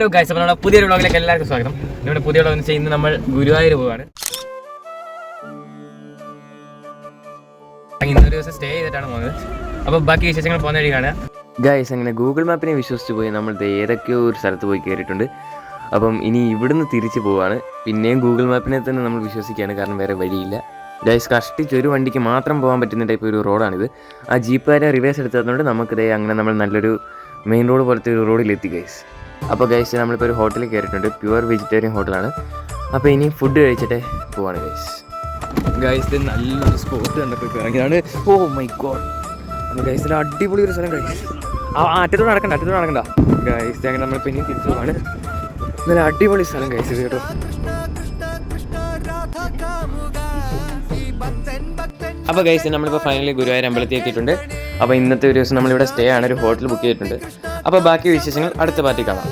Hello guys, അപ്പോൾ നമ്മുടെ പുതിയൊരു വ്ളോഗിലേക്ക് എല്ലാവർക്കും സ്വാഗതം. നമ്മുടെ പുതിയ വ്ളോഗ് എന്ന് വെച്ചാൽ ഇന്ന് നമ്മൾ ഗുരുവായൂർ പോവാണ്. ഇന്നൊരു ദിവസം സ്റ്റേ ചെയ്തിട്ടാണ് പോകുന്നത്. അപ്പോൾ ബാക്കി വിശേഷങ്ങൾ പോകുന്ന വഴി കാണുക. ഗൈസ്, അങ്ങനെ ഗൂഗിൾ മാപ്പിനെ വിശ്വസിച്ച് പോയി നമ്മൾ ഏതൊക്കെയോ ഒരു സ്ഥലത്ത് പോയി കയറിയിട്ടുണ്ട്. അപ്പം ഇനി ഇവിടുന്ന് തിരിച്ച് പോവാണ്. പിന്നെയും ഗൂഗിൾ മാപ്പിനെ തന്നെ നമ്മൾ വിശ്വസിക്കുകയാണ്, കാരണം വേറെ വഴിയില്ല. ഗൈസ്, കഷ്ടിച്ച് ഒരു വണ്ടിക്ക് മാത്രം പോകാൻ പറ്റുന്ന ടൈപ്പ് ഒരു റോഡാണിത്. ആ ജീപ്പുകാരെ റിവേഴ്സ് എടുത്തതുകൊണ്ട് നമുക്കിതേ അങ്ങനെ നമ്മൾ നല്ലൊരു മെയിൻ റോഡ് പോലത്തെ ഒരു റോഡിലെത്തി ഗൈസ്. അപ്പോൾ ഗൈസ്, നമ്മളിപ്പോൾ ഒരു ഹോട്ടലിൽ കയറിയിട്ടുണ്ട്. പ്യുവർ വെജിറ്റേറിയൻ ഹോട്ടലാണ്. അപ്പോൾ ഇനി ഫുഡ് കഴിച്ചിട്ടേ പോവാണ് ഗൈസ്. ഗൈസ്, നല്ലൊരു സ്പോട്ട് കണ്ടപ്പോൾ ഇറങ്ങിയതാണ്. Oh my God. അപ്പോൾ ഗൈസിൽ അടിപൊളി ഒരു സ്ഥലം ഗൈസ്. അറ്റത്തോട് നടക്കണ്ട ഗൈസ്. അങ്ങനെ നമ്മളിപ്പോൾ ഇനി തിരിച്ചു പോവാണ്. നല്ല അടിപൊളി സ്ഥലം ഗൈസ് ഇത് കേട്ടോ. അപ്പോൾ ഗൈസ്, നമ്മളിപ്പോൾ ഫൈനലി ഗുരുവായൂർ അമ്പലത്തിൽ എത്തിയിട്ടുണ്ട്. അപ്പോൾ ഇന്നത്തെ ഒരു ദിവസം നമ്മളിവിടെ സ്റ്റേ ആണ്, ഒരു ഹോട്ടൽ ബുക്ക് ചെയ്തിട്ടുണ്ട്. അപ്പോൾ ബാക്കി വിശേഷങ്ങൾ അടുത്ത പാർട്ടി കാണാം.